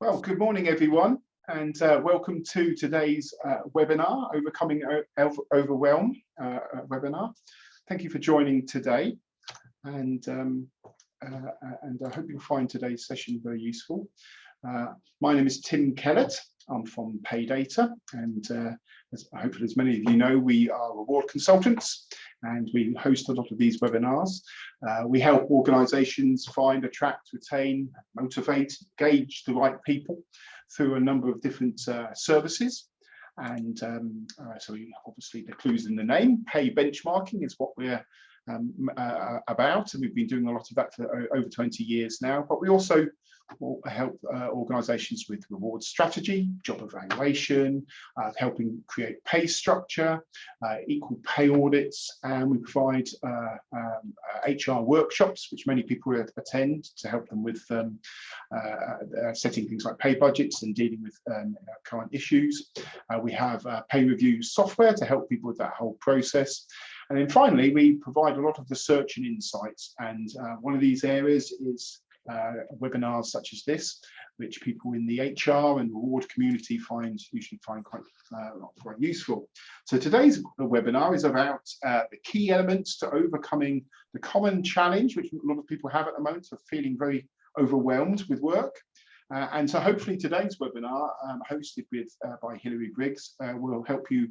Well, good morning, everyone, and welcome to today's webinar, Overcoming Overwhelm webinar. Thank you for joining today, and I hope you'll find today's session very useful. My name is Tim Kellett. I'm from Paydata, and hopefully as many of you know, we are reward consultants, and we host a lot of these webinars. We help organisations find, attract, retain, motivate, engage the right people through a number of different services. And so obviously the clues in the name. Pay benchmarking is what we're about, and we've been doing a lot of that for over 20 years now. But we also help organisations with reward strategy, job evaluation, helping create pay structure, equal pay audits, and we provide HR workshops, which many people attend, to help them with setting things like pay budgets and dealing with current issues. We have pay review software to help people with that whole process. And then finally, we provide a lot of research and insights. And one of these areas is webinars such as this, which people in the HR and reward community usually find quite useful. So today's webinar is about the key elements to overcoming the common challenge, which a lot of people have at the moment, of feeling very overwhelmed with work. And so hopefully today's webinar, hosted by Hilary Briggs, will help you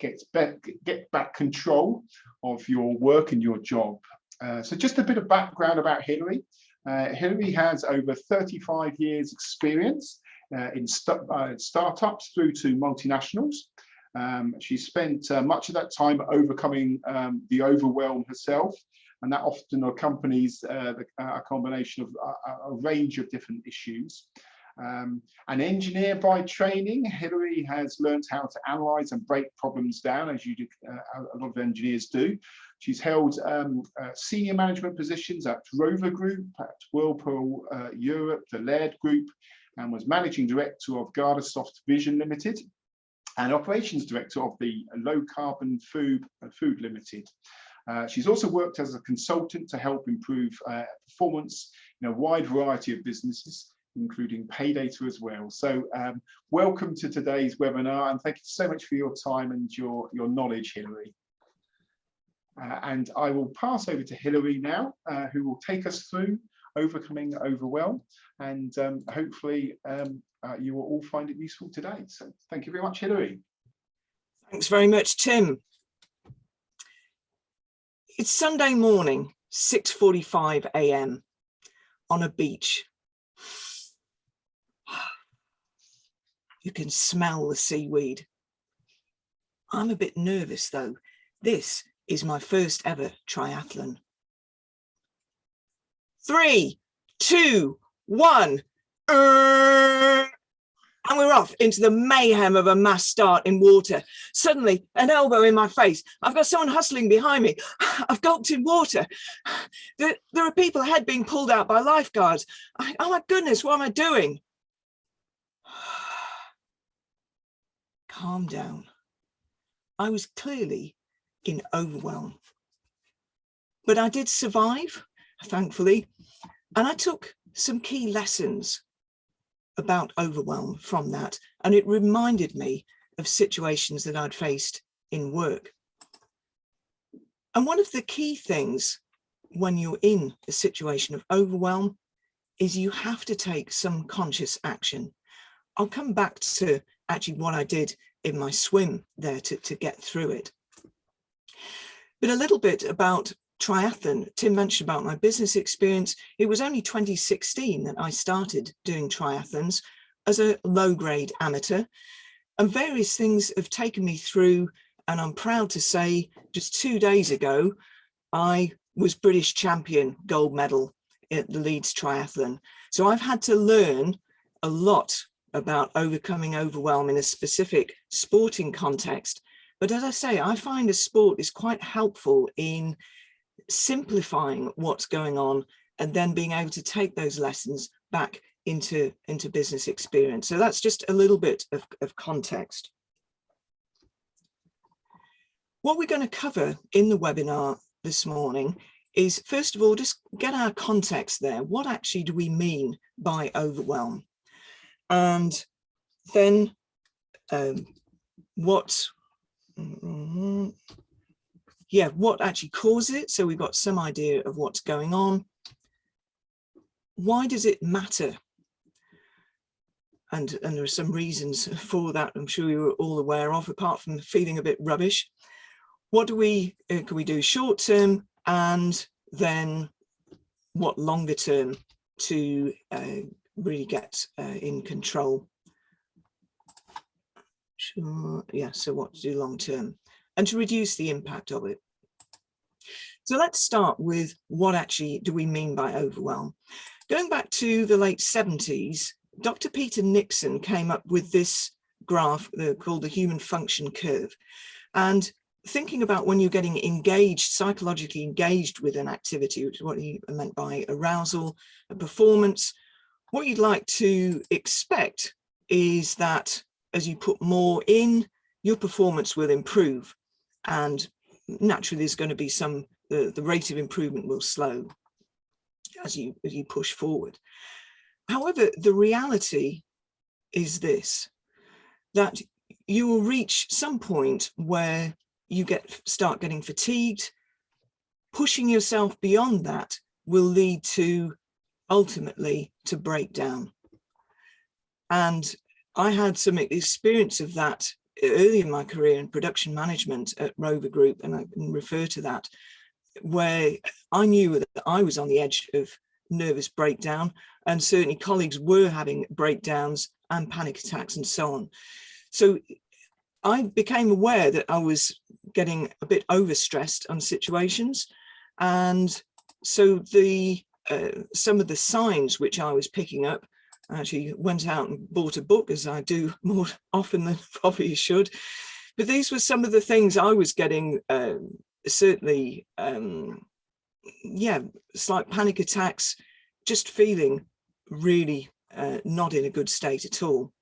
get back control of your work and your job. So just a bit of background about Hilary. Hilary has over 35 years experience in startups through to multinationals. She spent much of that time overcoming the overwhelm herself, and that often accompanies a combination of a range of different issues. An engineer by training, Hilary has learned how to analyse and break problems down, as a lot of engineers do. She's held senior management positions at Rover Group, at Whirlpool Europe, the Laird Group, and was managing director of Gardasoft Vision Limited and operations director of the Low Carbon Food Limited. She's also worked as a consultant to help improve performance in a wide variety of businesses, including Paydata as well. So welcome to today's webinar, and thank you so much for your time and your knowledge, Hilary. And I will pass over to Hilary now, who will take us through overcoming overwhelm, and hopefully you will all find it useful today. So thank you very much, Hilary. Thanks very much, Tim. It's Sunday morning, 6:45 a.m. on a beach. You can smell the seaweed. I'm a bit nervous though. This is my first ever triathlon. 3, 2, 1. And we're off into the mayhem of a mass start in water. Suddenly, an elbow in my face. I've got someone hustling behind me. I've gulped in water. There are people ahead being pulled out by lifeguards. Oh my goodness, what am I doing? Calm down. I was clearly in overwhelm. But I did survive, thankfully, and I took some key lessons about overwhelm from that, and it reminded me of situations that I'd faced in work. And one of the key things when you're in a situation of overwhelm is you have to take some conscious action. I'll come back to actually what I did in my swim there to get through it. But a little bit about triathlon. Tim mentioned about my business experience. It was only 2016 that I started doing triathlons as a low-grade amateur, and various things have taken me through, and I'm proud to say just 2 days ago I was British champion, gold medal at the Leeds Triathlon. So I've had to learn a lot about overcoming overwhelm in a specific sporting context. But as I say, I find a sport is quite helpful in simplifying what's going on and then being able to take those lessons back into business experience. So that's just a little bit of context. What we're going to cover in the webinar this morning is, first of all, just get our context there. What actually do we mean by overwhelm, and then what actually causes it. So we've got some idea of what's going on. Why does it matter? And there are some reasons for that, I'm sure you're all aware of, apart from feeling a bit rubbish. What can we do short term, and then what longer term to really get in control? Sure, yeah, so what to do long term and to reduce the impact of it. So let's start with what actually do we mean by overwhelm. Going back to the late 70s, Dr. Peter Nixon came up with this graph called the human function curve. And thinking about when you're getting engaged, psychologically engaged with an activity, which is what he meant by arousal, performance, what you'd like to expect is that as you put more in, your performance will improve. And naturally, there's going to be the rate of improvement will slow as you push forward. However, the reality is this, that you will reach some point where you start getting fatigued. Pushing yourself beyond that will lead to ultimately to breakdown. And I had some experience of that early in my career in production management at Rover Group, and I can refer to that, where I knew that I was on the edge of nervous breakdown, and certainly colleagues were having breakdowns and panic attacks and so on. So I became aware that I was getting a bit overstressed on situations, and so some of the signs which I was picking up, I actually went out and bought a book, as I do more often than probably should, but these were some of the things I was getting, certainly slight panic attacks, just feeling really not in a good state at all.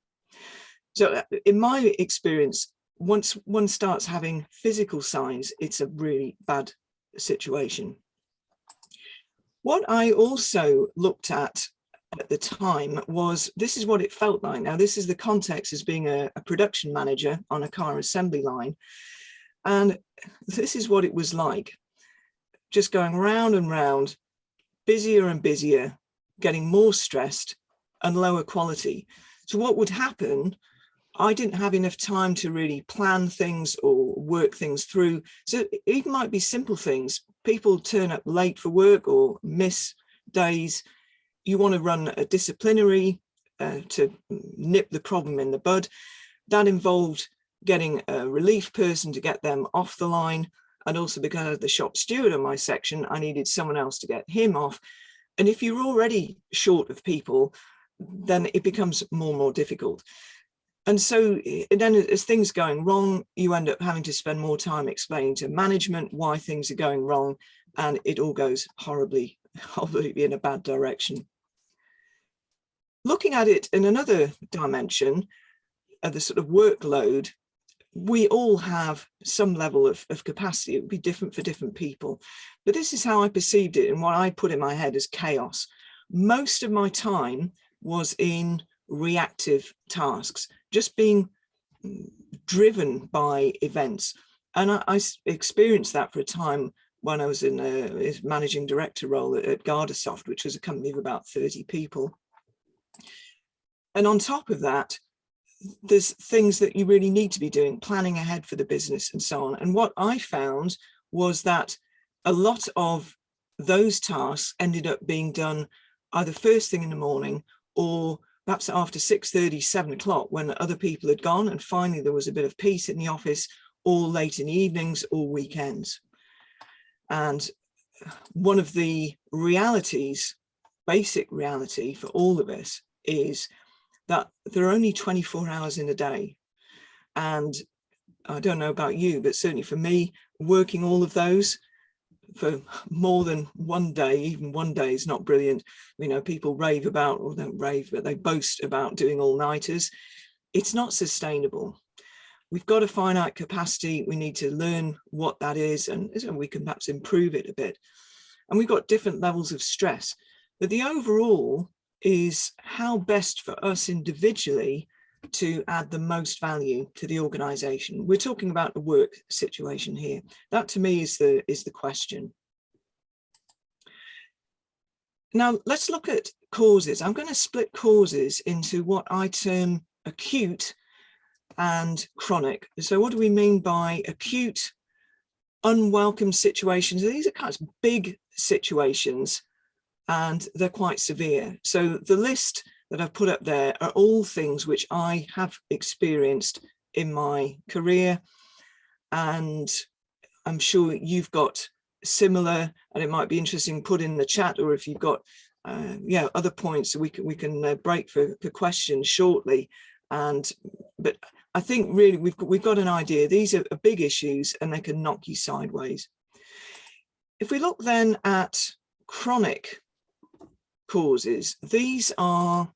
So in my experience, once one starts having physical signs, it's a really bad situation. What I also looked at the time was, this is what it felt like. Now, this is the context as being a production manager on a car assembly line. And this is what it was like, just going round and round, busier and busier, getting more stressed and lower quality. So what would happen, I didn't have enough time to really plan things or work things through. So it might be simple things. People turn up late for work or miss days. You want to run a disciplinary to nip the problem in the bud. That involved getting a relief person to get them off the line. And also, because of the shop steward on my section, I needed someone else to get him off. And if you're already short of people, then it becomes more and more difficult. And so then as things are going wrong, you end up having to spend more time explaining to management why things are going wrong, and it all goes horribly in a bad direction. Looking at it in another dimension, the sort of workload, we all have some level of capacity. It would be different for different people. But this is how I perceived it and what I put in my head as chaos. Most of my time was in reactive tasks, just being driven by events. And I experienced that for a time when I was in a managing director role at Gardasoft, which was a company of about 30 people. And on top of that, there's things that you really need to be doing, planning ahead for the business and so on. And what I found was that a lot of those tasks ended up being done either first thing in the morning or perhaps after 6:30, 7 o'clock, when other people had gone, and finally there was a bit of peace in the office, or late in the evenings or weekends. And one of the realities, basic reality for all of us, is that there are only 24 hours in a day. And I don't know about you, but certainly for me, working all of those for more than one day, even one day is not brilliant. You know, people rave about, or don't rave, but they boast about doing all-nighters. It's not sustainable. We've got a finite capacity. We need to learn what that is, and we can perhaps improve it a bit. And we've got different levels of stress. But the overall is how best for us individually to add the most value to the organization. We're talking about the work situation here. That to me is the question. Now let's look at causes. I'm going to split causes into what I term acute and chronic. So what do we mean by acute? Unwelcome situations. These are kind of big situations and they're quite severe. So the list that I've put up there are all things which I have experienced in my career, and I'm sure you've got similar, and it might be interesting put in the chat, or if you've got other points, we can break for questions shortly. But I think really we've got an idea. These are big issues and they can knock you sideways. If we look then at chronic causes, these are,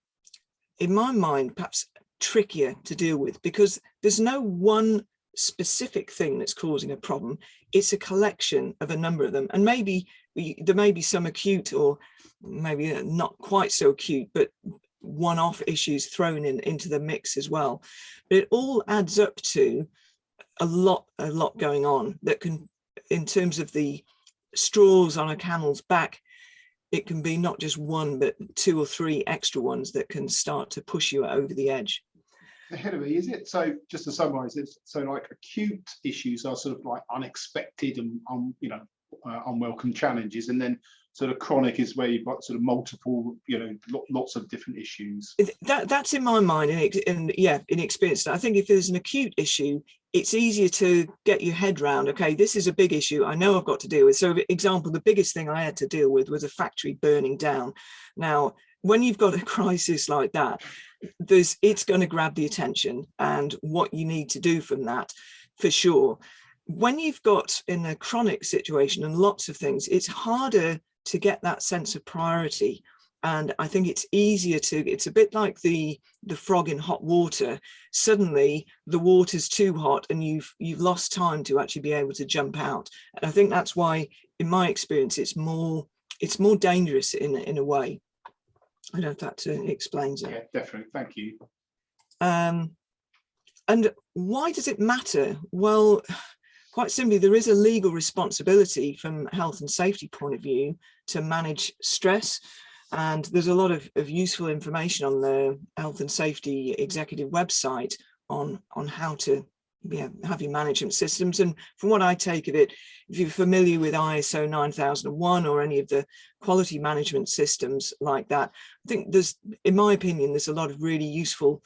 in my mind, perhaps trickier to deal with because there's no one specific thing that's causing a problem. It's a collection of a number of them, and maybe there may be some acute or maybe not quite so acute, but one-off issues thrown into the mix as well. But it all adds up to a lot going on that can, in terms of the straws on a camel's back, it can be not just one, but 2 or 3 extra ones that can start to push you over the edge. Hilary, is it so? Just to summarise it, so like acute issues are sort of like unexpected and unwelcome challenges, and then sort of chronic is where you've got sort of multiple, lots of different issues. That's in my mind, and in experience. I think if there's an acute issue, it's easier to get your head around, okay, this is a big issue I know I've got to deal with. So for example, the biggest thing I had to deal with was a factory burning down. Now, when you've got a crisis like that, it's going to grab the attention and what you need to do from that, for sure. When you've got in a chronic situation and lots of things, it's harder to get that sense of priority. And I think it's easier it's a bit like the frog in hot water. Suddenly the water's too hot and you've lost time to actually be able to jump out. And I think that's why, in my experience, it's more dangerous in a way. I don't know if that explains it. Yeah, definitely. Thank you. And why does it matter? Well, quite simply, there is a legal responsibility from a health and safety point of view to manage stress. And there's a lot of useful information on the health and safety executive website on how to have your management systems. And from what I take of it, if you're familiar with ISO 9001 or any of the quality management systems like that, I think in my opinion, there's a lot of really useful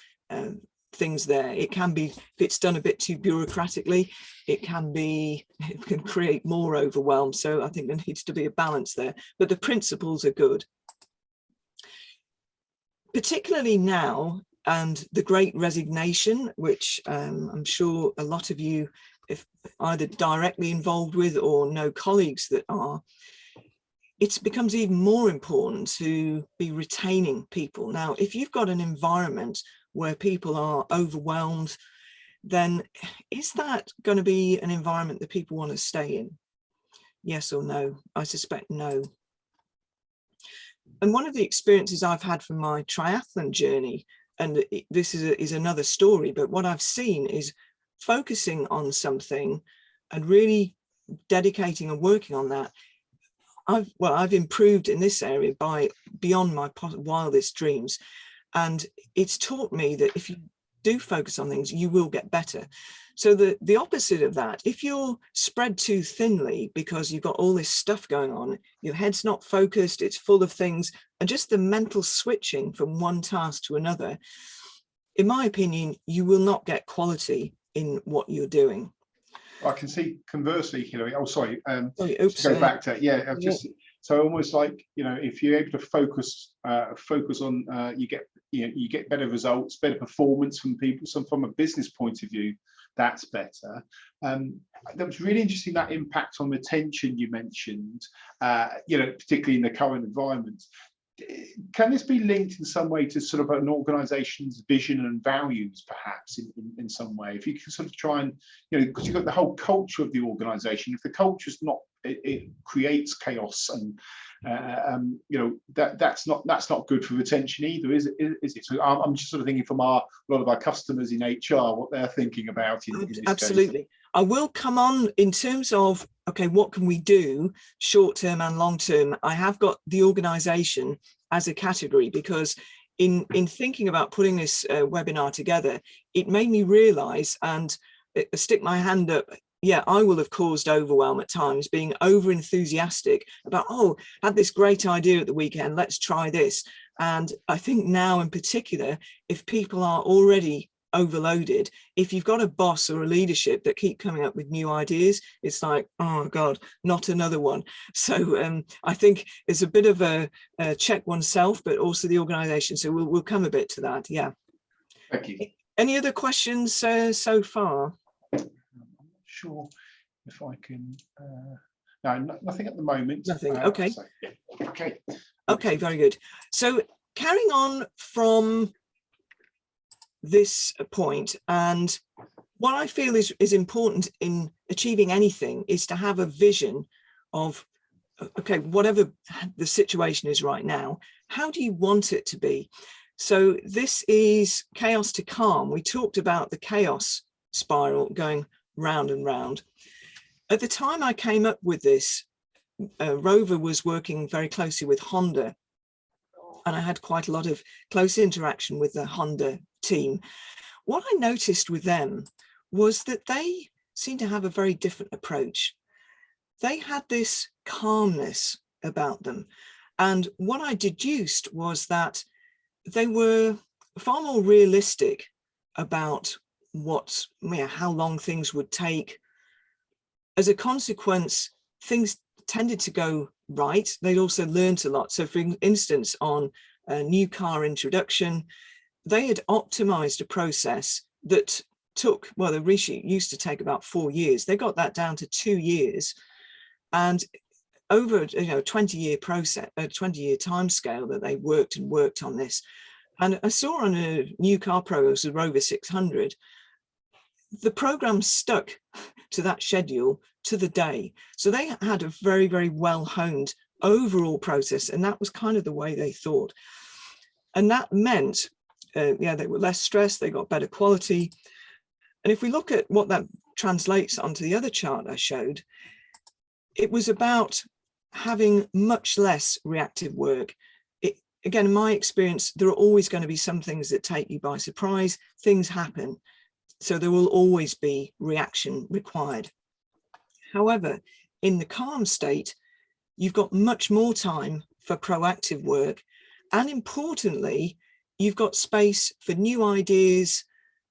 things there. It can be, if it's done a bit too bureaucratically, it can create more overwhelm. So I think there needs to be a balance there, but the principles are good. Particularly now, and the Great Resignation, which I'm sure a lot of you, if either directly involved with or know colleagues that are, it becomes even more important to be retaining people. Now, if you've got an environment where people are overwhelmed, then is that going to be an environment that people want to stay in? Yes or no? I suspect no. And one of the experiences I've had from my triathlon journey, and this is another story, but what I've seen is focusing on something and really dedicating and working on that. I've improved in this area beyond my wildest dreams. And it's taught me that if you do focus on things, you will get better. So the opposite of that, if you're spread too thinly because you've got all this stuff going on, your head's not focused, it's full of things, and just the mental switching from one task to another, in my opinion, you will not get quality in what you're doing. I can see conversely, Hilary. Oh, sorry. Oops, to go back to so almost like, if you're able to focus on, you get better results, better performance from people. So from a business point of view, that's better. That was really interesting, that impact on retention you mentioned, particularly in the current environment. Can this be linked in some way to sort of an organization's vision and values, perhaps in some way? If you can sort of try and, because you've got the whole culture of the organization, if the culture is not it creates chaos, and you know, that's not good for retention either, is it? So I'm just sort of thinking from a lot of our customers in HR, what they're thinking about in this Absolutely. case. I will come on in terms of, okay, what can we do short term and long term? I have got the organization as a category, because in thinking about putting this webinar together, it made me realize and stick my hand up. Yeah, I will have caused overwhelm at times, being over enthusiastic about, oh, had this great idea at the weekend, let's try this. And I think now in particular, if people are already overloaded, if you've got a boss or a leadership that keep coming up with new ideas, it's like, oh God, not another one. So I think it's a bit of a check oneself, but also the organization. So we'll come a bit to that. Yeah. Thank you. Any other questions so far? Sure if I can. No, nothing at the moment. Nothing. Okay. So, yeah. Okay. Okay, very good. So carrying on from this point, and what I feel is important in achieving anything is to have a vision of, okay, whatever the situation is right now, how do you want it to be? So this is chaos to calm. We talked about the chaos spiral going round and round. At the time I came up with this, Rover was working very closely with Honda, and I had quite a lot of close interaction with the Honda team. What I noticed with them was that they seemed to have a very different approach. They had this calmness about them. And what I deduced was that they were far more realistic about how long things would take. As a consequence, things tended to go right. They'd also learned a lot. So for instance, on a new car introduction, they had optimized a process that took, well, the reshoot used to take about 4 years. They got that down to 2 years. And over a 20-year process, a 20-year time scale that they worked on this. And I saw on a new car program, the Rover 600, the program stuck to that schedule to the day. So they had a very, very well-honed overall process, and that was kind of the way they thought. And that meant, they were less stressed, they got better quality. And if we look at what that translates onto the other chart I showed, it was about having much less reactive work. Again, in my experience, there are always going to be some things that take you by surprise. Things happen. So there will always be reaction required. However, in the calm state, you've got much more time for proactive work. And importantly, you've got space for new ideas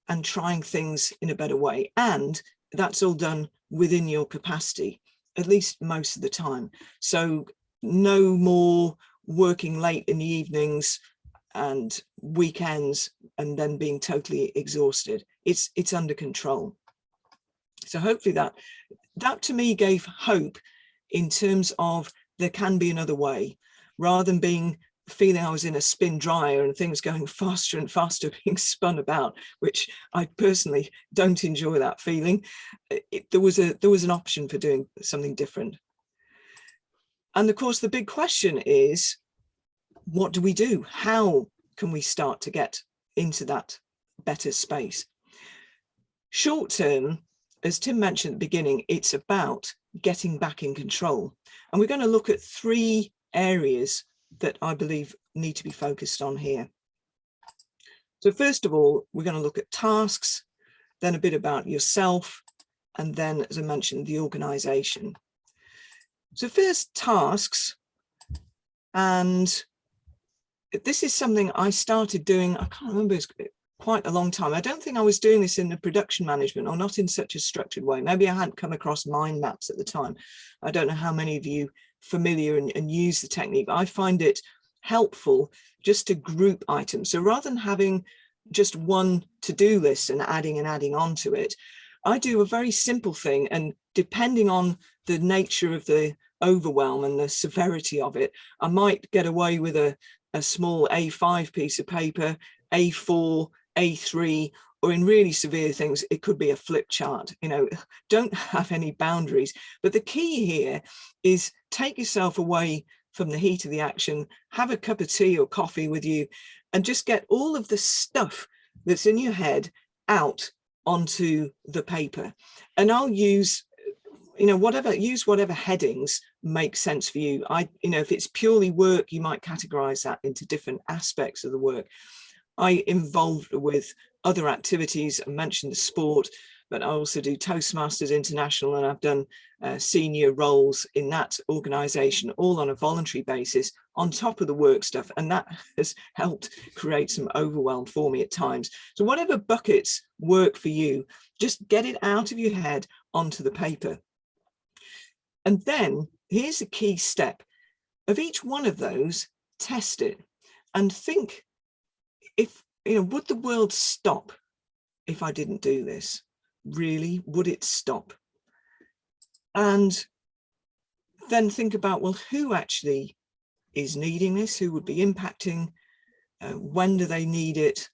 and trying things in a better way. And that's all done within your capacity, at least most of the time. So no more working late in the evenings and weekends and then being totally exhausted. It's under control. So hopefully that to me gave hope in terms of there can be another way, rather than feeling I was in a spin dryer and things going faster and faster, being spun about, which I personally don't enjoy that feeling. There was an option for doing something different. And of course, the big question is, what do we do? How can we start to get into that better space? Short term, as Tim mentioned at the beginning, it's about getting back in control. And we're going to look at 3 areas that I believe need to be focused on here. So first of all, we're going to look at tasks, then a bit about yourself, and then, as I mentioned, the organization. So first, tasks. And this is something I started doing, I can't remember, it's quite a long time. I don't think I was doing this in the production management, or not in such a structured way. Maybe I hadn't come across mind maps at the time. I don't know how many of you familiar and use the technique, but I find it helpful just to group items. So rather than having just one to-do list and adding onto it, I do a very simple thing, and depending on the nature of the overwhelm and the severity of it, I might get away with a small A5 piece of paper, A4, A3, or in really severe things, it could be a flip chart. You know, don't have any boundaries. But the key here is take yourself away from the heat of the action, have a cup of tea or coffee with you, and just get all of the stuff that's in your head out onto the paper. And I'll use, you know, whatever headings make sense for you. You know, if it's purely work, you might categorize that into different aspects of the work. I involved with other activities. I mentioned the sport, but I also do Toastmasters International, and I've done senior roles in that organization, all on a voluntary basis on top of the work stuff. And that has helped create some overwhelm for me at times. So whatever buckets work for you, just get it out of your head onto the paper. And then here's a key step. Of each one of those, test it and think, if, you know, would the world stop if I didn't do this? Really, would it stop? And then think about, well, who actually is needing this? Who would be impacting? When do they need it?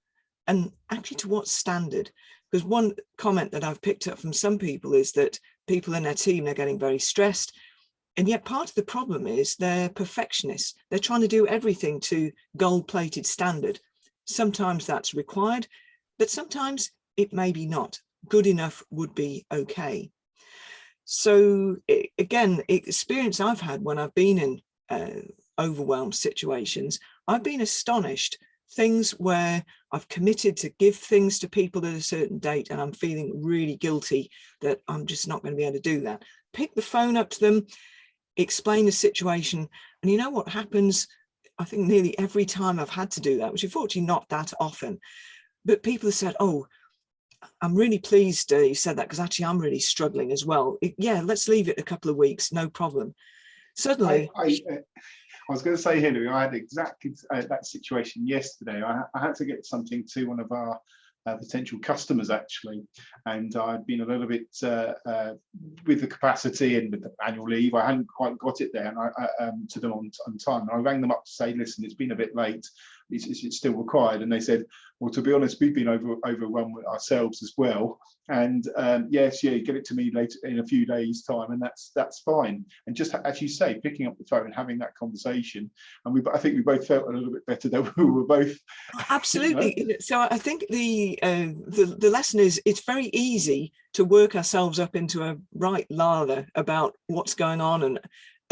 And actually to what standard? Because one comment that I've picked up from some people is that people in their team are getting very stressed. And yet part of the problem is they're perfectionists. They're trying to do everything to gold-plated standard. Sometimes that's required, but sometimes it may be not. Good enough would be okay. So again, experience I've had when I've been in overwhelmed situations, I've been astonished. Things where I've committed to give things to people at a certain date and I'm feeling really guilty that I'm just not going to be able to do that. Pick the phone up to them, explain the situation, and you know what happens? I think nearly every time I've had to do that, which unfortunately not that often, but people have said, oh, I'm really pleased you said that, because actually I'm really struggling as well. Yeah, let's leave it a couple of weeks, no problem. Suddenly, I was going to say, Hilary, I had exactly that situation yesterday. I had to get something to one of our potential customers, actually, and I'd been a little bit with the capacity and with the annual leave. I hadn't quite got it there, and I to them on time. And I rang them up to say, listen, it's been a bit late. It's still required. And they said, well, to be honest, we've been overwhelmed with ourselves as well. And yes, yeah, get it to me later in a few days' time, and that's fine. And just as you say, picking up the phone and having that conversation, and I think we both felt a little bit better that we were both. Absolutely. You know? So I think the lesson is it's very easy to work ourselves up into a right lather about what's going on,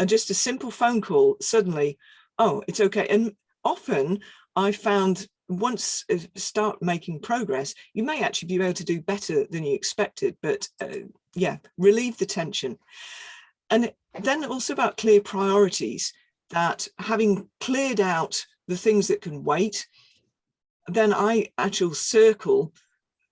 and just a simple phone call suddenly, oh, it's okay. And often I found once start making progress, you may actually be able to do better than you expected, but yeah, relieve the tension. And then also about clear priorities, that having cleared out the things that can wait, then I actually circle,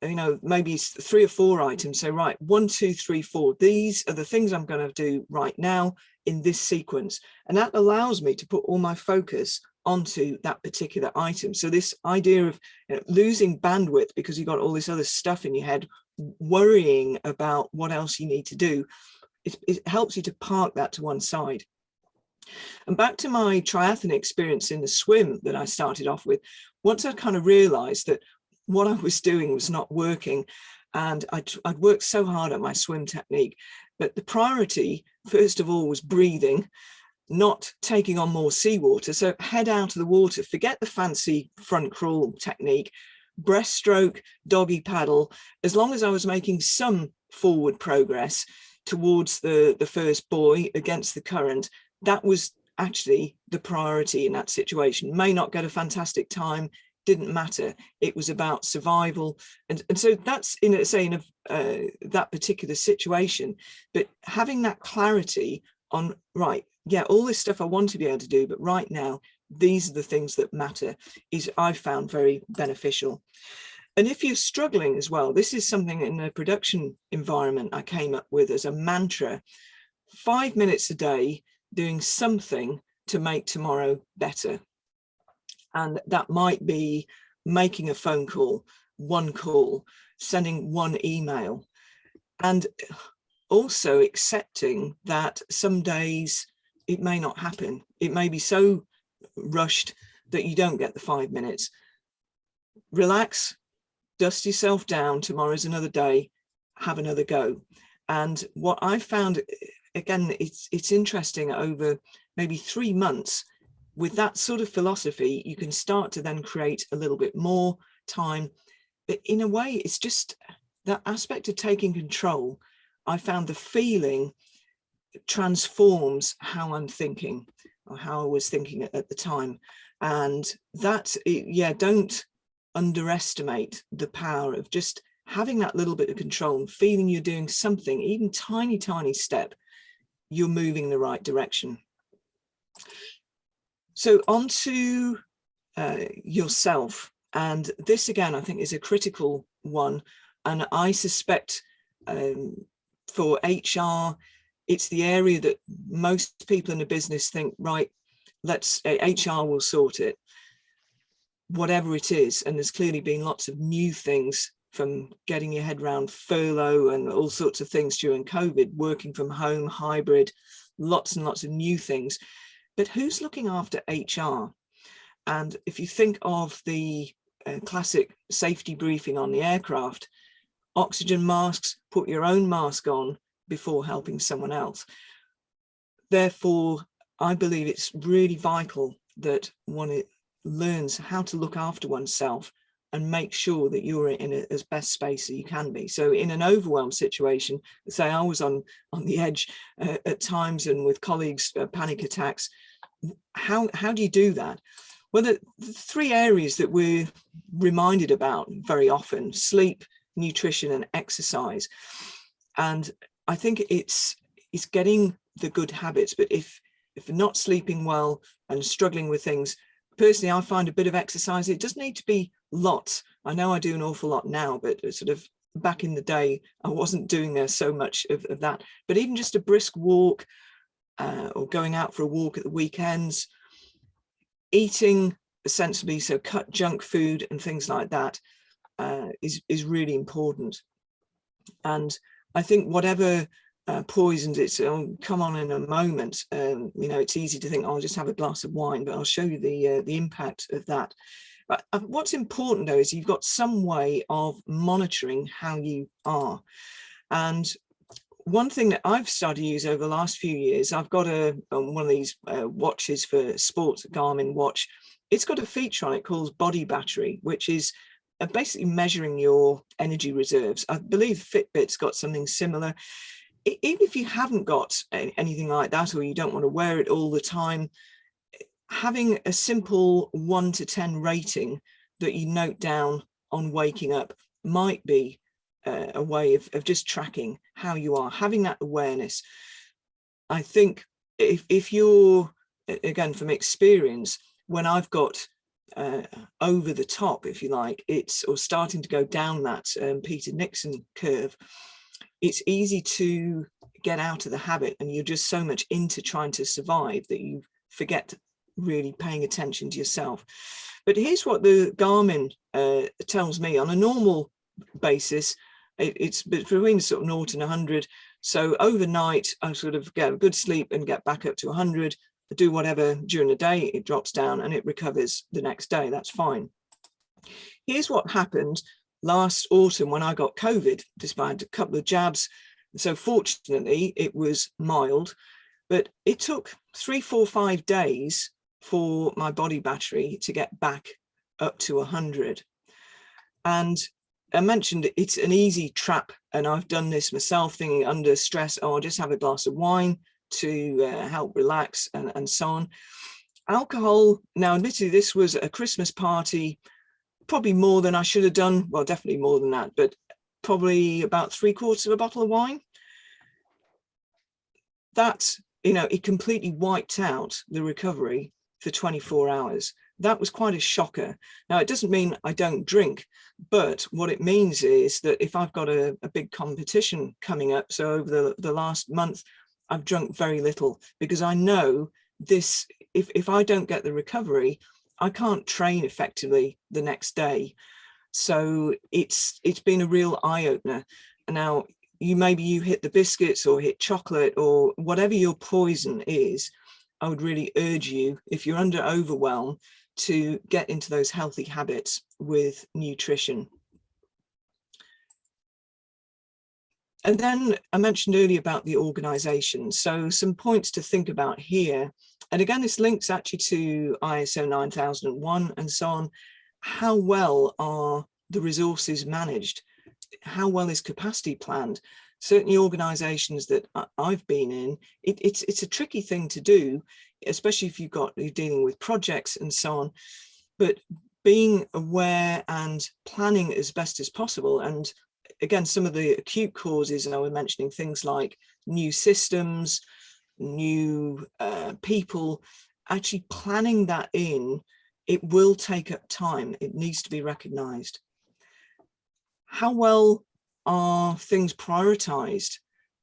you know, maybe 3 or 4 items. So right, 1, 2, 3, 4, these are the things I'm going to do right now in this sequence. And that allows me to put all my focus onto that particular item. So this idea of, you know, losing bandwidth because you've got all this other stuff in your head, worrying about what else you need to do, it helps you to park that to one side. And back to my triathlon experience in the swim that I started off with, once I kind of realized that what I was doing was not working, and I'd worked so hard at my swim technique, but the priority, first of all, was breathing, not taking on more seawater. So head out of the water, forget the fancy front crawl technique, breaststroke, doggy paddle. As long as I was making some forward progress towards the first buoy against the current, that was actually the priority in that situation. May not get a fantastic time, didn't matter. It was about survival. And so that's in a saying of that particular situation, but having that clarity on, right, yeah, all this stuff I want to be able to do, but right now, these are the things that matter, is I found very beneficial. And if you're struggling as well, this is something in the production environment I came up with as a mantra: 5 minutes a day doing something to make tomorrow better. And that might be making a phone call, one call, sending one email, and also accepting that some days it may not happen. It may be so rushed that you don't get the 5 minutes. Relax, dust yourself down. Tomorrow's another day, have another go. And what I found, again, it's interesting, over maybe 3 months, with that sort of philosophy, you can start to then create a little bit more time. But in a way, it's just that aspect of taking control. I found the feeling transforms how I'm thinking, or how I was thinking at the time. And that, yeah, don't underestimate the power of just having that little bit of control and feeling you're doing something, even tiny step, you're moving in the right direction. So on to yourself. And this, again, I think is a critical one. And I suspect for HR, it's the area that most people in the business think, right, let's HR will sort it, whatever it is. And there's clearly been lots of new things, from getting your head around furlough and all sorts of things during COVID, working from home, hybrid, lots and lots of new things. But who's looking after HR? And if you think of the classic safety briefing on the aircraft, oxygen masks, put your own mask on before helping someone else. Therefore, I believe it's really vital that one learns how to look after oneself and make sure that you're in as best space as you can be. So in an overwhelmed situation, say I was on the edge at times, and with colleagues, panic attacks, how do you do that? Well, the 3 areas that we're reminded about very often: sleep, nutrition, and exercise. And I think it's getting the good habits. But if you're not sleeping well and struggling with things, personally, I find a bit of exercise, it doesn't need to be lots. I know I do an awful lot now, but sort of back in the day, I wasn't doing so much of that. But even just a brisk walk, or going out for a walk at the weekends, eating sensibly, so cut junk food and things like that, is really important. And I think whatever poisons, it's come on in a moment. You know, it's easy to think, oh, I'll just have a glass of wine, but I'll show you the impact of that. But what's important, though, is you've got some way of monitoring how you are. And one thing that I've started to use over the last few years, I've got one of these watches for sports, a Garmin watch. It's got a feature on it called Body Battery, which is basically measuring your energy reserves. I believe Fitbit's got something similar. Even if you haven't got anything like that, or you don't want to wear it all the time, having a simple 1 to 10 rating that you note down on waking up might be a way of just tracking how you are, having that awareness. I think if you're, again, from experience, when I've got over the top, if you like, or starting to go down that Peter Nixon curve, it's easy to get out of the habit, and you're just so much into trying to survive that you forget really paying attention to yourself. But here's what the Garmin tells me on a normal basis. It's between sort of 0 and 100. So overnight, I sort of get a good sleep and get back up to 100. I do whatever during the day, it drops down and it recovers the next day. That's fine. Here's what happened last autumn when I got COVID, despite a couple of jabs. So fortunately, it was mild, but it took 3, 4, 5 days for my body battery to get back up to 100. And I mentioned it's an easy trap, and I've done this myself, thinking under stress, oh, I'll just have a glass of wine to help relax, and so on. Alcohol, now admittedly, this was a Christmas party, probably more than I should have done. Well, definitely more than that, but probably about 3/4 of a bottle of wine. That, you know, it completely wiped out the recovery for 24 hours. That was quite a shocker. Now, it doesn't mean I don't drink, but what it means is that if I've got a big competition coming up, so over the last month, I've drunk very little, because I know this, if I don't get the recovery, I can't train effectively the next day. So it's been a real eye-opener. Now, maybe you hit the biscuits or hit chocolate or whatever your poison is. I would really urge you, if you're under overwhelm, to get into those healthy habits with nutrition. And then I mentioned earlier about the organization. So some points to think about here. And again, this links actually to ISO 9001 and so on. How well are the resources managed? How well is capacity planned? Certainly organizations that I've been in, it's a tricky thing to do, especially if you're dealing with projects and so on. But being aware and planning as best as possible. And again, some of the acute causes, I was mentioning things like new systems, new people, actually planning that in, it will take up time. It needs to be recognized. How well are things prioritized?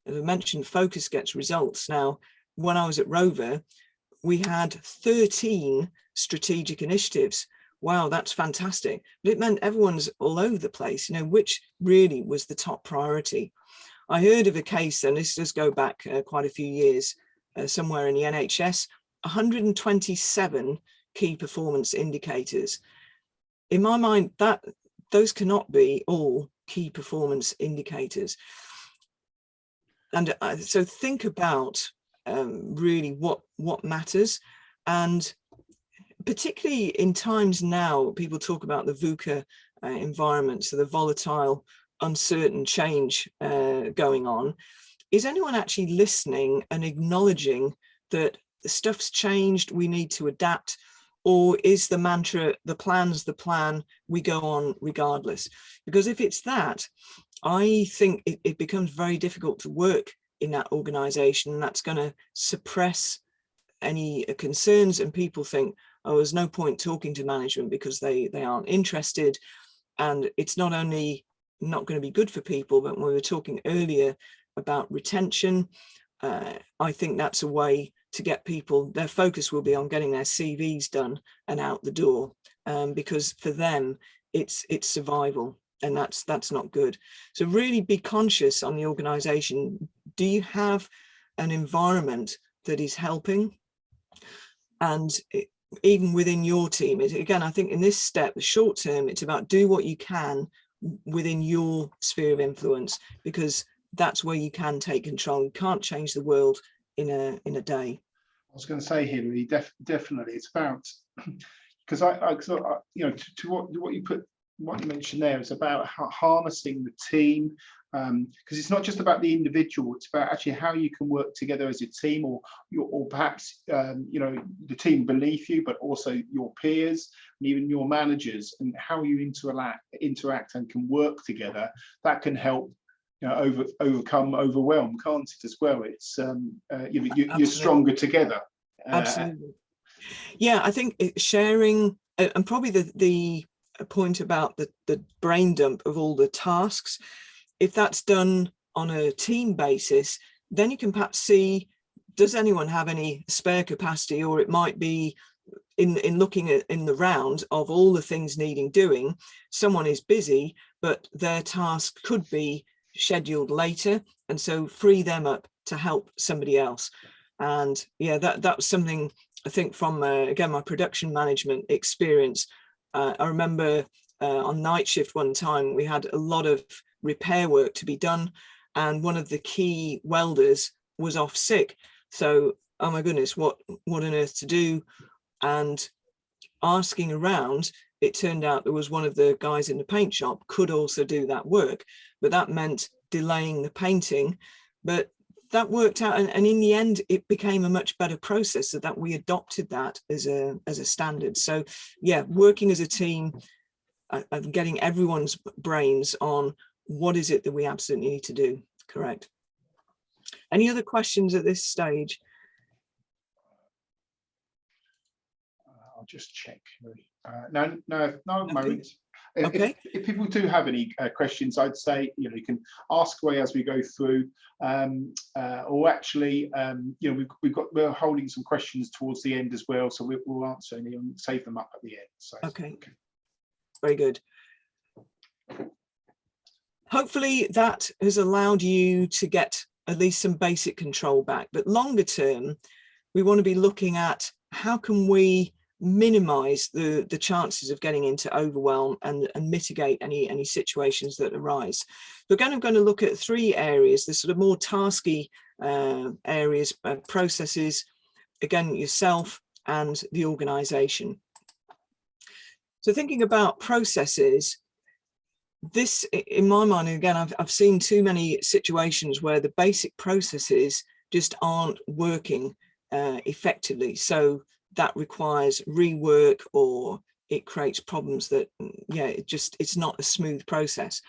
As I mentioned, focus gets results. Now, when I was at Rover, we had 13 strategic initiatives. Wow, that's fantastic. But it meant everyone's all over the place, which really was the top priority. I heard of a case, and this does go back quite a few years, somewhere in the NHS, 127 key performance indicators. In my mind, those cannot be all key performance indicators. And so think about really what matters. And particularly in times now, people talk about the VUCA environment, so the volatile, uncertain change going on. Is anyone actually listening and acknowledging that the stuff's changed, we need to adapt? Or is the mantra, the plan's the plan, we go on regardless? Because if it's that, I think it becomes very difficult to work in that organization. That's going to suppress any concerns, and people think, oh, there's no point talking to management because they aren't interested. And it's not only not going to be good for people, but when we were talking earlier about retention, I think that's a way to get people, their focus will be on getting their CVs done and out the door, because for them, it's survival, and that's not good. So really be conscious on the organization. Do you have an environment that is helping? And even within your team, again, I think in this step, the short term, it's about do what you can within your sphere of influence, because that's where you can take control. You can't change the world in a day. I was going to say, Hilary, definitely, it's about, because to what you mentioned there, is about harnessing the team, because it's not just about the individual, it's about actually how you can work together as a team, or perhaps the team beneath you, but also your peers and even your managers, and how you interact and can work together. That can help overcome overwhelm, can't it, as well? It's you're stronger together. Absolutely. Yeah, I think sharing, and probably the point about the brain dump of all the tasks, if that's done on a team basis, then you can perhaps see, does anyone have any spare capacity? Or it might be in looking at in the round of all the things needing doing, someone is busy, but their task could be scheduled later, and so free them up to help somebody else. And yeah, that was something I think from again my production management experience. I remember on night shift one time we had a lot of repair work to be done, and one of the key welders was off sick. So oh my goodness, what on earth to do? And asking around, it turned out there was one of the guys in the paint shop could also do that work, but that meant delaying the painting. But that worked out, and in the end it became a much better process, so that we adopted that as a standard. So yeah, working as a team and getting everyone's brains on what is it that we absolutely need to do. Correct. Any other questions at this stage? I'll just check. No moment. Okay. If people do have any questions, I'd say you can ask away as we go through, or actually we're holding some questions towards the end as well, so we'll answer any and save them up at the end. So okay. Very good. Hopefully that has allowed you to get at least some basic control back, but longer term we want to be looking at how can we minimize the chances of getting into overwhelm and mitigate any situations that arise. So again, I'm going to look at 3 areas, the sort of more tasky areas, processes, again, yourself and the organization. So thinking about processes, this, in my mind, again, I've seen too many situations where the basic processes just aren't working effectively. So that requires rework, or it creates problems that, yeah, it's not a smooth process.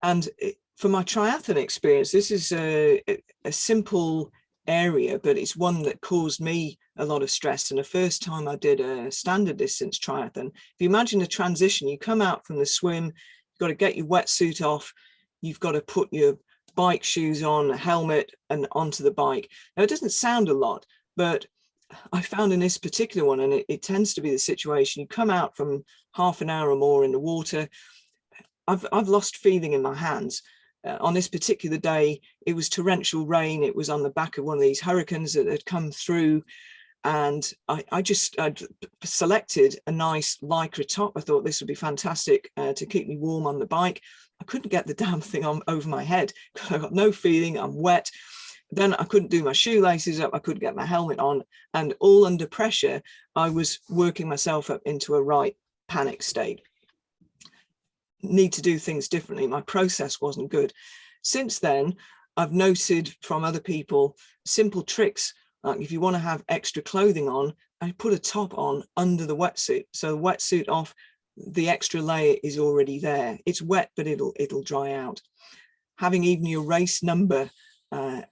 And for my triathlon experience, this is a simple area, but it's one that caused me a lot of stress. And the first time I did a standard distance triathlon, if you imagine the transition, you come out from the swim, you've got to get your wetsuit off, you've got to put your bike shoes on, a helmet, and onto the bike. Now, it doesn't sound a lot, but I found in this particular one, and it tends to be the situation, you come out from half an hour or more in the water, I've lost feeling in my hands. On this particular day, it was torrential rain. It was on the back of one of these hurricanes that had come through. And I'd selected a nice lycra top. I thought this would be fantastic to keep me warm on the bike. I couldn't get the damn thing on over my head. I got no feeling, I'm wet. Then I couldn't do my shoelaces up, I couldn't get my helmet on, and all under pressure, I was working myself up into a right panic state. Need to do things differently. My process wasn't good. Since then, I've noted from other people simple tricks, like if you want to have extra clothing on, I put a top on under the wetsuit. So the wetsuit off, the extra layer is already there. It's wet, but it'll dry out. Having even your race number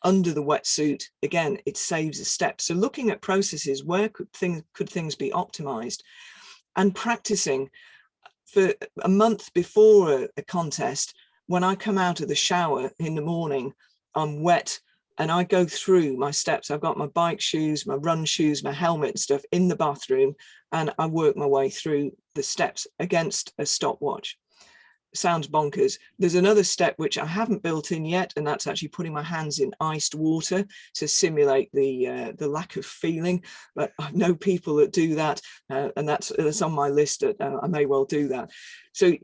under the wetsuit, again, it saves a step. So looking at processes, where could things be optimized, and practicing. For a month before a contest, when I come out of the shower in the morning, I'm wet, and I go through my steps. I've got my bike shoes, my run shoes, my helmet and stuff in the bathroom, and I work my way through the steps against a stopwatch. Sounds bonkers. There's another step which I haven't built in yet, and that's actually putting my hands in iced water to simulate the lack of feeling. But I know people that do that, and that's on my list. I may well do that. So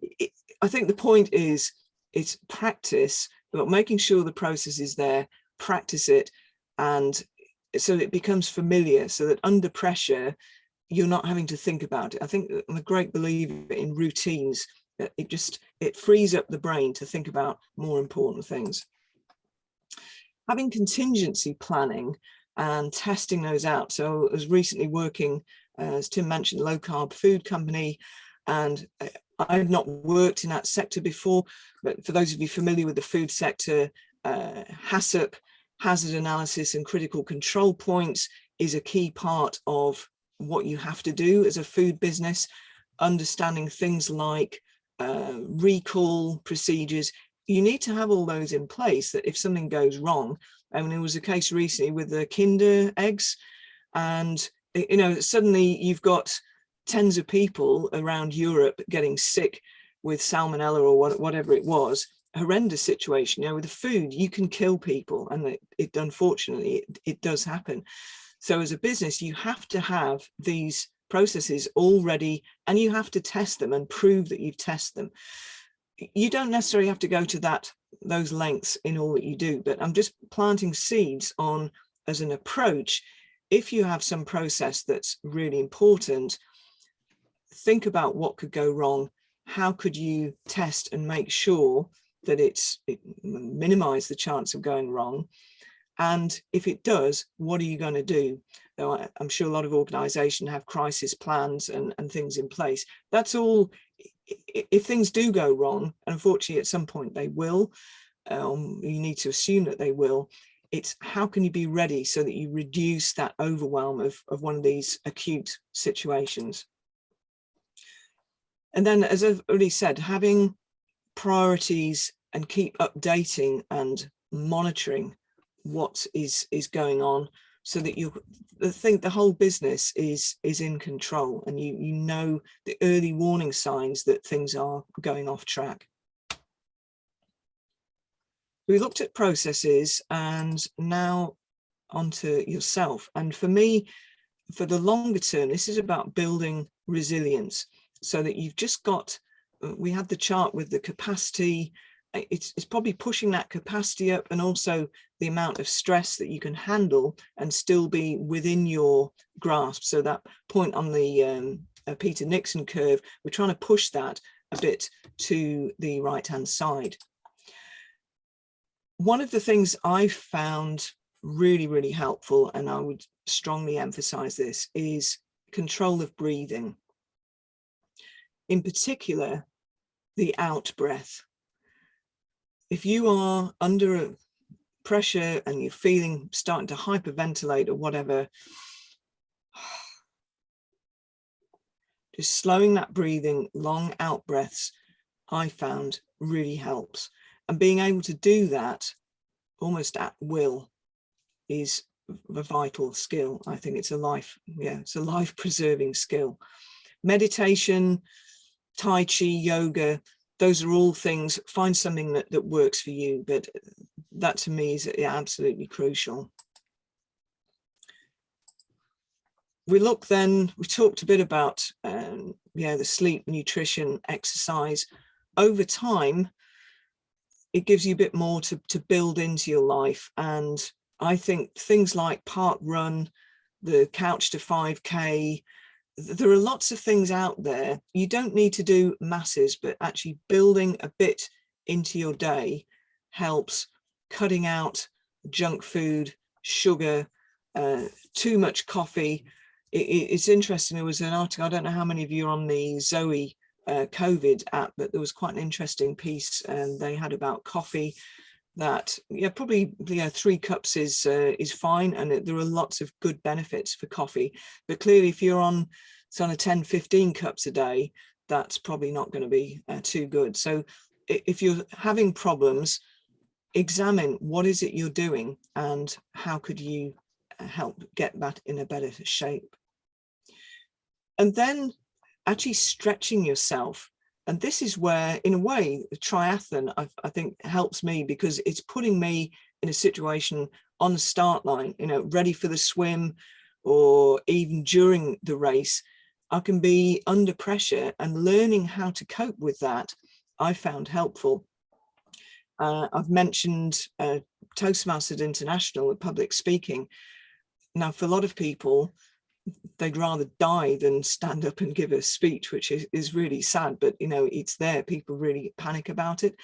I think the point is, it's practice, but making sure the process is there, practice it, and so it becomes familiar, so that under pressure, you're not having to think about it. I think I'm a great believer in routines. It frees up the brain to think about more important things. Having contingency planning and testing those out. So I was recently working, as Tim mentioned, low carb food company, and I've not worked in that sector before, but for those of you familiar with the food sector, HACCP, hazard analysis and critical control points, is a key part of what you have to do as a food business. Understanding things like recall procedures, you need to have all those in place, that if something goes wrong. I mean, there was a case recently with the Kinder eggs, and suddenly you've got tens of people around Europe getting sick with salmonella or whatever it was. Horrendous situation. With the food, you can kill people, and it unfortunately it does happen. So as a business, you have to have these processes already, and you have to test them and prove that you've tested them. You don't necessarily have to go to those lengths in all that you do, but I'm just planting seeds on as an approach. If you have some process that's really important, think about what could go wrong. How could you test and make sure that it minimize the chance of going wrong? And if it does, what are you going to do? Now, I'm sure a lot of organizations have crisis plans and things in place. That's all. If things do go wrong, and unfortunately at some point they will, you need to assume that they will. It's how can you be ready so that you reduce that overwhelm of one of these acute situations. And then, as I've already said, having priorities and keep updating and monitoring what is going on, so that you think the whole business is in control, and you know the early warning signs that things are going off track. We looked at processes, and now onto yourself. And for me, for the longer term, this is about building resilience so that you've just got, we had the chart with the capacity, it's probably pushing that capacity up, and also the amount of stress that you can handle and still be within your grasp. So that point on the Peter Nixon curve, we're trying to push that a bit to the right hand side. One of the things I found really, really helpful, and I would strongly emphasize this, is control of breathing. In particular, the out breath. If you are under pressure and you're starting to hyperventilate or whatever, just slowing that breathing, long out breaths, I found really helps. And being able to do that almost at will is a vital skill. I think it's a life preserving skill. Meditation, Tai Chi, yoga, those are all things, find something that works for you, but that to me is absolutely crucial. We talked a bit about the sleep, nutrition, exercise. Over time, it gives you a bit more to build into your life. And I think things like Park Run, the Couch to 5K, there are lots of things out there. You don't need to do masses, but actually building a bit into your day helps. Cutting out junk food, sugar, too much coffee. It's interesting. There was an article, I don't know how many of you are on the Zoe COVID app, but there was quite an interesting piece, and they had about coffee, that probably 3 cups is fine, and there are lots of good benefits for coffee. But clearly, if you're on 10-15 cups a day, that's probably not going to be too good. So if you're having problems, examine what is it you're doing and how could you help get that in a better shape. And then actually stretching yourself. And this is where, in a way, the triathlon, I think, helps me, because it's putting me in a situation on the start line, ready for the swim, or even during the race. I can be under pressure, and learning how to cope with that, I found helpful. I've mentioned Toastmasters International, public speaking. Now, for a lot of people, they'd rather die than stand up and give a speech, which is really sad, but it's there. People really panic about it.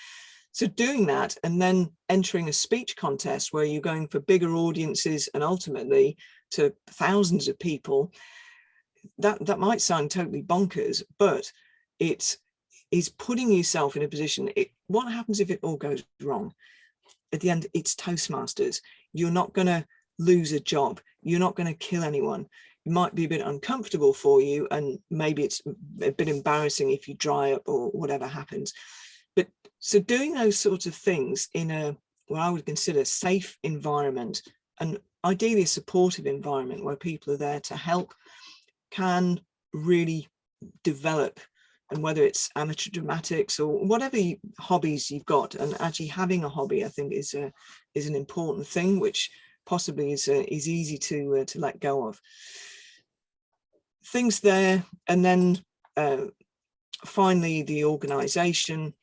So doing that, and then entering a speech contest where you're going for bigger audiences and ultimately to thousands of people, that might sound totally bonkers, but it is putting yourself in a position. What happens if it all goes wrong? At the end, it's Toastmasters. You're not going to lose a job. You're not going to kill anyone. It might be a bit uncomfortable for you, and maybe it's a bit embarrassing if you dry up or whatever happens. But so doing those sorts of things in what I would consider safe environment, and ideally a supportive environment where people are there to help, can really develop. And whether it's amateur dramatics or whatever hobbies you've got, and actually having a hobby, I think is an important thing, which possibly is easy to let go of. Things there, and then finally the organisation.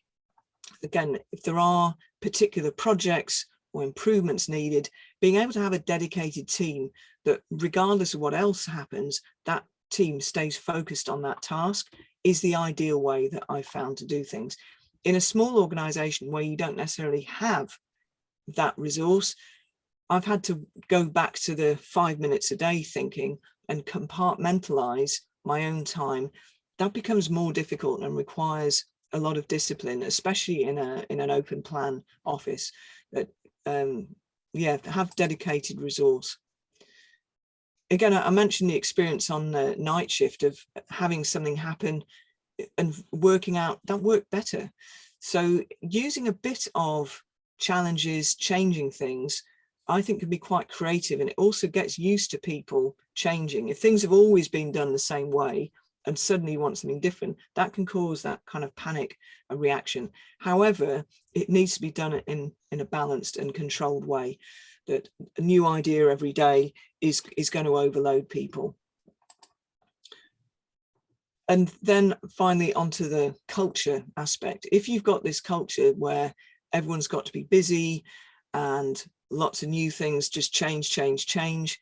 Again, if there are particular projects or improvements needed, being able to have a dedicated team that, regardless of what else happens, that team stays focused on that task, is the ideal way that I've found to do things. In a small organisation where you don't necessarily have that resource, I've had to go back to the 5 minutes a day thinking and compartmentalise my own time. That becomes more difficult and requires a lot of discipline, especially in an open plan office. That have dedicated resource. Again, I mentioned the experience on the night shift of having something happen and working out that worked better. So using a bit of challenges, changing things, I think can be quite creative, and it also gets used to people changing. If things have always been done the same way and suddenly you want something different, that can cause that kind of panic and reaction. However, it needs to be done in a balanced and controlled way. That a new idea every day is going to overload people. And then finally onto the culture aspect. If you've got this culture where everyone's got to be busy and lots of new things just change,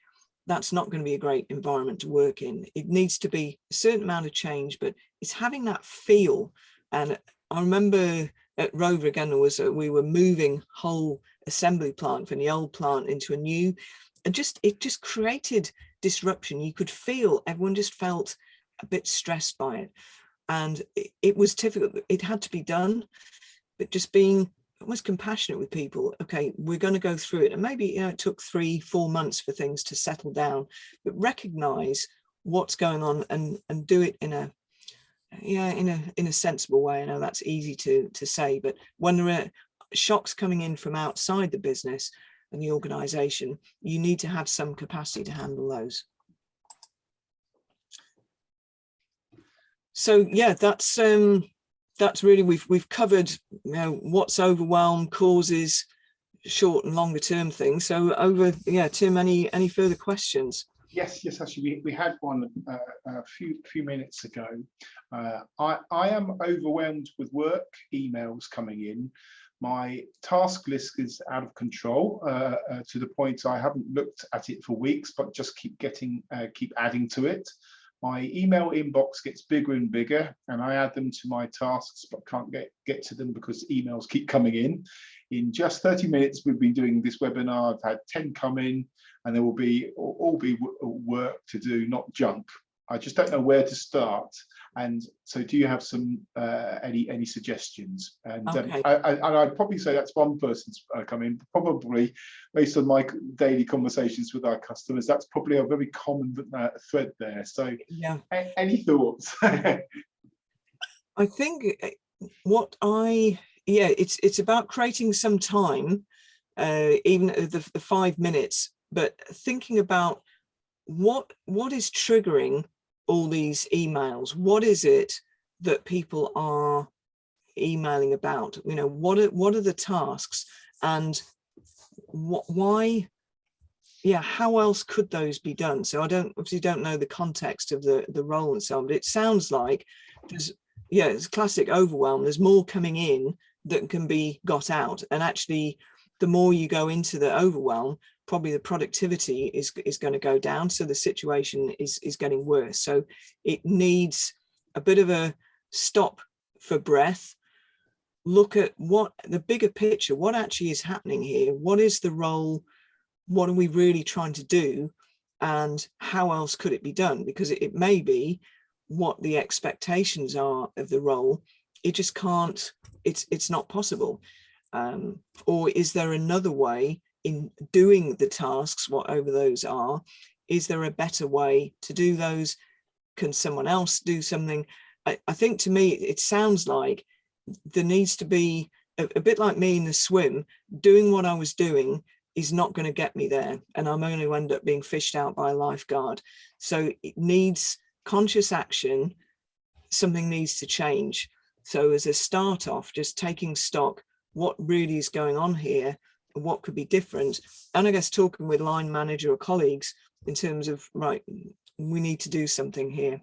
that's not going to be a great environment to work in. It needs to be a certain amount of change, but it's having that feel. And I remember at Rover again, we were moving whole assembly plant from the old plant into a new, and it just created disruption. You could feel everyone just felt a bit stressed by it, and it was difficult. It had to be done, but just being almost compassionate with people. Okay, we're going to go through it, and maybe it took 3-4 months for things to settle down, but recognize what's going on and do it in a sensible way. I know that's easy to say, but when there are shocks coming in from outside the business and the organization, you need to have some capacity to handle those. So yeah, that's really, we've covered, what's overwhelm, causes, short and longer term things. So Tim, any further questions? Yes, actually, we had one a few minutes ago. I am overwhelmed with work emails coming in. My task list is out of control to the point I haven't looked at it for weeks, but just keep adding to it. My email inbox gets bigger and bigger, and I add them to my tasks, but can't get to them because emails keep coming in. In just 30 minutes, we've been doing this webinar. I've had 10 come in, and there will all be work to do, not junk. I just don't know where to start. And so, do you have some any suggestions? And Okay. I'd probably say that's one person's come in. Probably, based on my daily conversations with our customers, that's probably a very common thread there. So, yeah, any thoughts? I think it's about creating some time, even the 5 minutes, but thinking about what is triggering all these emails. What is it that people are emailing about? What are the tasks, and why? Yeah, how else could those be done? So I obviously don't know the context of the role and so on, but it sounds like it's classic overwhelm. There's more coming in that can be got out, and actually the more you go into the overwhelm, probably the productivity is going to go down, so the situation is getting worse. So it needs a bit of a stop for breath, look at what the bigger picture, what actually is happening here, what is the role, what are we really trying to do, and how else could it be done? Because it may be what the expectations are of the role, it just can't, it's not possible. Or is there another way in doing the tasks, whatever those are? Is there a better way to do those? Can someone else do something? I think, to me, it sounds like there needs to be a bit like me in the swim. Doing what I was doing is not going to get me there, and I'm only going to end up being fished out by a lifeguard. So it needs conscious action. Something needs to change. So as a start off, just taking stock, what really is going on here, and what could be different, and I guess talking with line manager or colleagues in terms of, right, we need to do something here.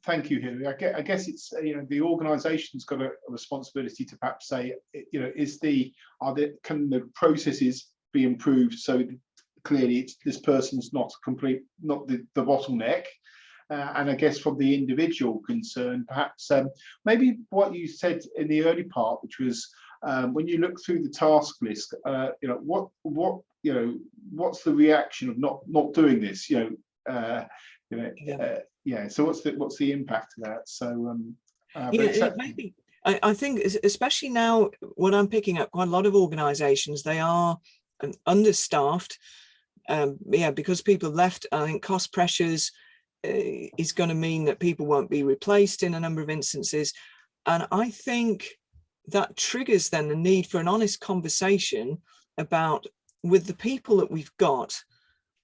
Thank you, Hilary. I guess it's the organisation's got a responsibility to perhaps say, can the processes be improved so clearly this person's not the bottleneck. And I guess from the individual concern, perhaps maybe what you said in the early part, which was when you look through the task list, what's the reaction of not doing this? So what's the impact of that? So maybe I think especially now, when I'm picking up quite a lot of organisations, they are understaffed. Because people have left. I think cost pressures is going to mean that people won't be replaced in a number of instances, and I think that triggers then the need for an honest conversation about, with the people that we've got,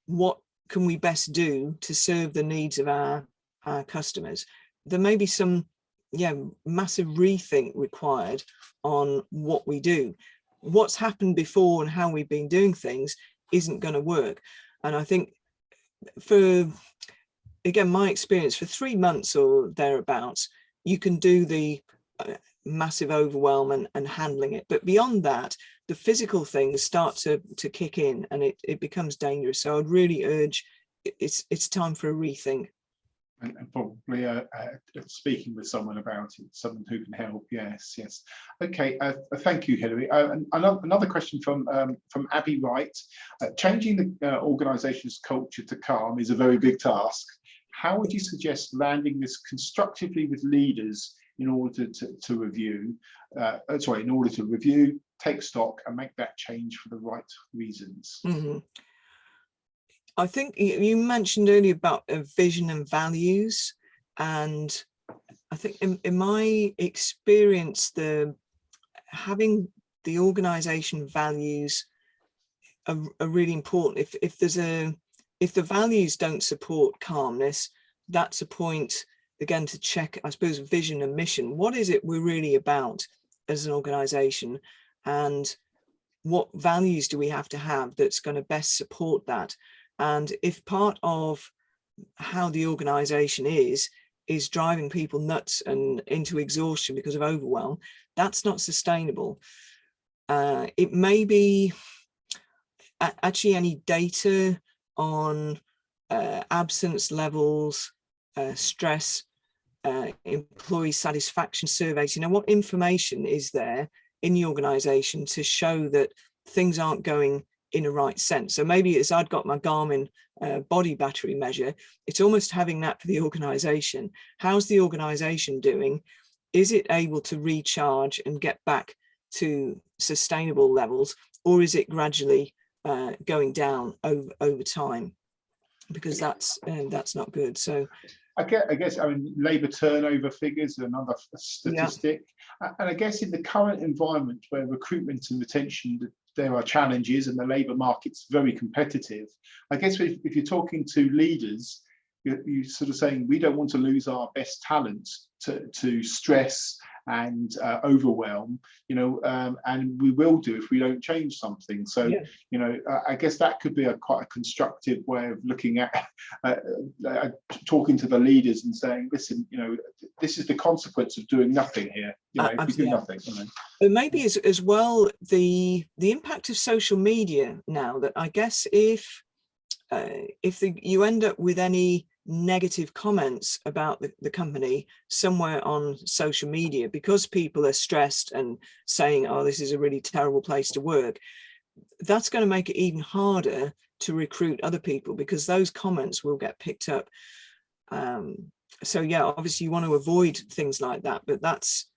what can we best do to serve the needs of our customers. There may be some massive rethink required on what we do. What's happened before and how we've been doing things isn't going to work. And I think for again, my experience for 3 months or thereabouts, you can do the massive overwhelm and handling it. But beyond that, the physical things start to kick in, and it becomes dangerous. So I'd really urge, it's time for a rethink. And probably speaking with someone about it, someone who can help. Yes. Okay. Thank you, Hilary. Another question from Abby Wright. Changing the organisation's culture to calm is a very big task. How would you suggest landing this constructively with leaders in order to review, take stock, and make that change for the right reasons? Mm-hmm. I think you mentioned earlier about vision and values, and I think in my experience, having the organisation values are really important. If the values don't support calmness, that's a point again to check, I suppose, vision and mission. What is it we're really about as an organisation, and what values do we have to have that's going to best support that? And if part of how the organisation is driving people nuts and into exhaustion because of overwhelm, that's not sustainable. It may be actually any data on absence levels, stress, employee satisfaction surveys. What information is there in the organisation to show that things aren't going in a right sense? So maybe as I'd got my Garmin body battery measure, it's almost having that for the organisation. How's the organisation doing? Is it able to recharge and get back to sustainable levels, or is it gradually going down over time? Because that's not good. So I guess labour turnover figures are another statistic. Yeah. And I guess in the current environment where recruitment and retention, there are challenges and the labour market's very competitive, I guess if you're talking to leaders, you're sort of saying we don't want to lose our best talent to stress and overwhelm, and we will do if we don't change something. So, I guess that could be quite a constructive way of looking at talking to the leaders and saying, listen, this is the consequence of doing nothing here. If we do nothing. But maybe as well the impact of social media now, that I guess if you end up with any negative comments about the company somewhere on social media because people are stressed and saying, oh, this is a really terrible place to work, that's going to make it even harder to recruit other people because those comments will get picked up. So yeah, obviously you want to avoid things like that, but that's,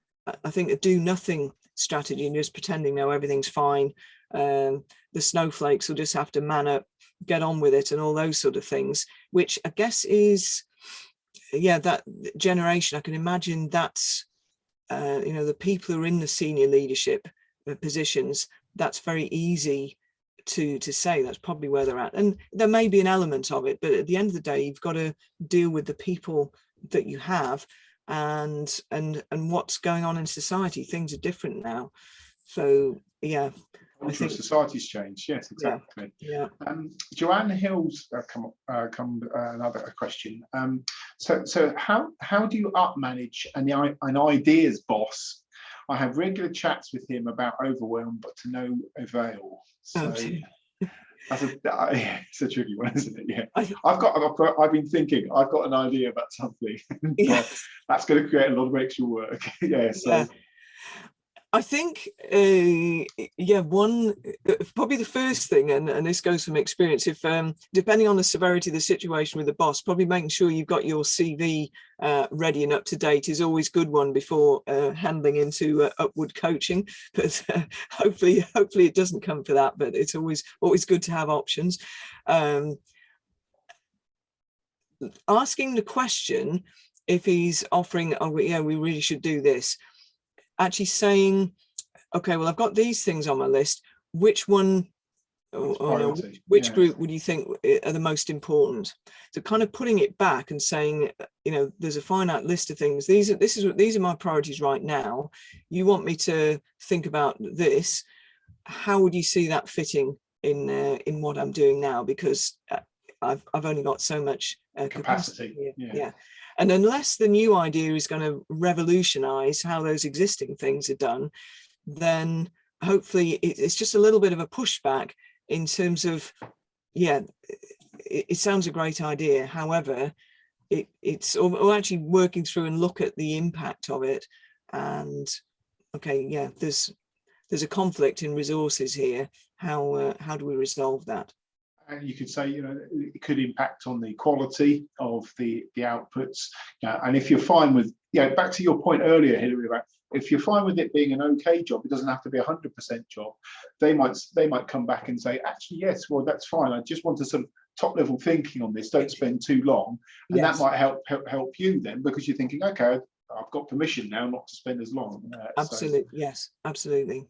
I think, a do nothing strategy and just pretending no, everything's fine. The snowflakes will just have to man up, get on with it, and all those sort of things, which I guess is, that generation. I can imagine that's, the people who are in the senior leadership positions, that's very easy to say. That's probably where they're at. And there may be an element of it, but at the end of the day, you've got to deal with the people that you have and what's going on in society. Things are different now. So, yeah. Cultural society's changed, yes, exactly. Yeah. Joanne Hill's another question. So how do you up manage an ideas boss? I have regular chats with him about overwhelm, but to no avail. So it's a tricky one, isn't it? Yeah. I've been thinking I've got an idea about something. That's going to create a lot of extra work. I think, one, probably the first thing, and this goes from experience, if depending on the severity of the situation with the boss, probably making sure you've got your CV ready and up to date is always good one before handling into upward coaching. But hopefully it doesn't come for that. But it's always good to have options. Asking the question if he's offering, we really should do this. Actually saying, okay, well, I've got these things on my list. Which one, which group would you think are the most important? So kind of putting it back and saying, there's a finite list of things. These are my priorities right now. You want me to think about this. How would you see that fitting in what I'm doing now? Because I've only got so much capacity here. Yeah. And unless the new idea is going to revolutionize how those existing things are done, then hopefully it's just a little bit of a pushback in terms of, yeah, it sounds a great idea. However, it's actually working through and look at the impact of it. And okay, yeah, there's a conflict in resources here. How do we resolve that? And you could say, it could impact on the quality of the outputs. And if you're fine with, back to your point earlier, Hilary, about if you're fine with it being an okay job, it doesn't have to be a 100% job. They might come back and say, actually, yes, well, that's fine. I just want to sort of top level thinking on this. Don't spend too long, and that might help you then, because you're thinking, okay, I've got permission now not to spend as long. Absolutely, yes, absolutely.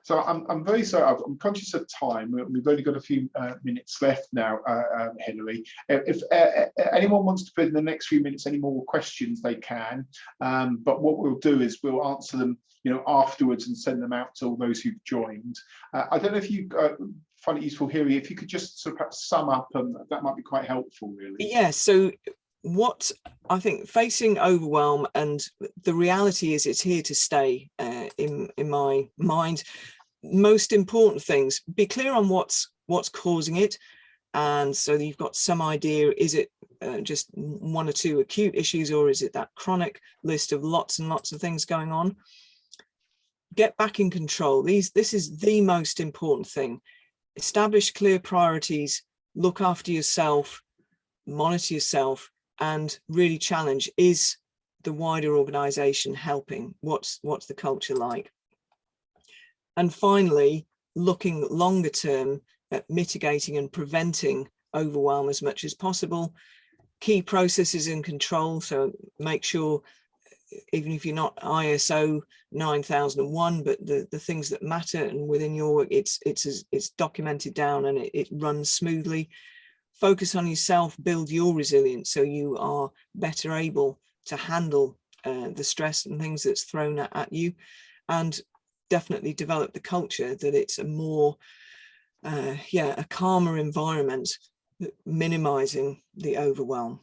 So I'm very sorry. I'm conscious of time. We've only got a few minutes left now, Hilary. If anyone wants to put in the next few minutes any more questions, they can. But what we'll do is we'll answer them, afterwards and send them out to all those who've joined. I don't know if you find it useful, Hilary, if you could just sort of perhaps sum up, that might be quite helpful, really. Yeah. So what I think facing overwhelm, and the reality is it's here to stay in my mind. Most important things, be clear on what's causing it. And so you've got some idea, is it just one or two acute issues, or is it that chronic list of lots and lots of things going on? Get back in control. This is the most important thing. Establish clear priorities, look after yourself, monitor yourself, and really challenge, is the wider organization helping? What's the culture like? And finally, looking longer term at mitigating and preventing overwhelm as much as possible. Key processes in control, so make sure, even if you're not ISO 9001, but the things that matter and within your work, it's documented down and it runs smoothly. Focus on yourself, build your resilience so you are better able to handle the stress and things that's thrown at you, and definitely develop the culture that it's a more a calmer environment, minimizing the overwhelm.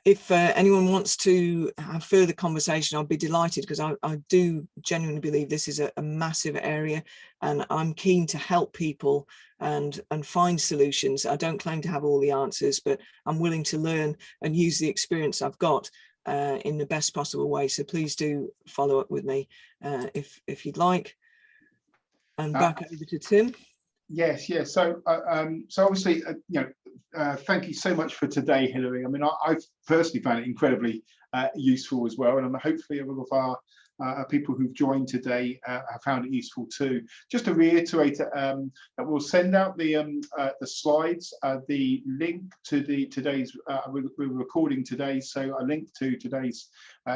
If anyone wants to have further conversation, I'll be delighted, because I do genuinely believe this is a massive area, and I'm keen to help people and find solutions. I don't claim to have all the answers, but I'm willing to learn and use the experience I've got in the best possible way. So please do follow up with me if you'd like. And back over to Tim. Yes. So obviously, thank you so much for today, Hilary. I mean, I've personally found it incredibly useful as well, and hopefully all of our people who've joined today have found it useful too. Just to reiterate, that we'll send out the slides, the link to today's we're recording today, so a link to today's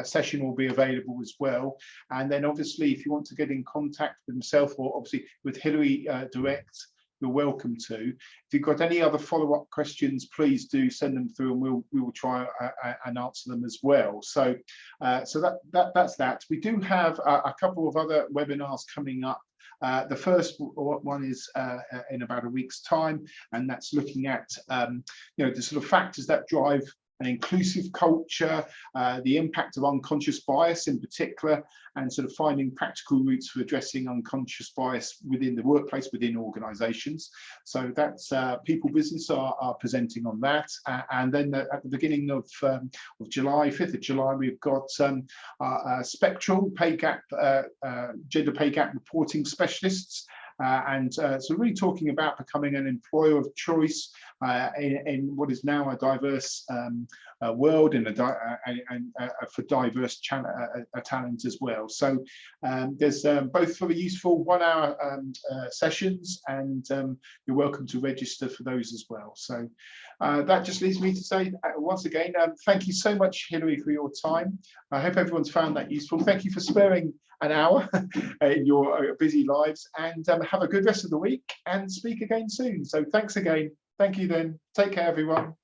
session will be available as well. And then obviously, if you want to get in contact with myself, or obviously with Hilary direct, you're welcome to. If you've got any other follow-up questions, please do send them through, and we will try and answer them as well. So that's that. We do have a couple of other webinars coming up. The first one is in about a week's time, and that's looking at the sort of factors that drive an inclusive culture, the impact of unconscious bias in particular, and sort of finding practical routes for addressing unconscious bias within the workplace, within organizations. So that's People Business are presenting on that. And then at the beginning of July, 5th of July, we've got spectral pay gap, gender pay gap reporting specialists. So really talking about becoming an employer of choice in what is now a diverse world, and for diverse talent as well. So there's both very useful 1 hour sessions, and you're welcome to register for those as well. So that just leaves me to say once again, thank you so much, Hilary, for your time. I hope everyone's found that useful. Thank you for sparing an hour in your busy lives, and have a good rest of the week, and speak again soon. So thanks again. Thank you then. Take care, everyone.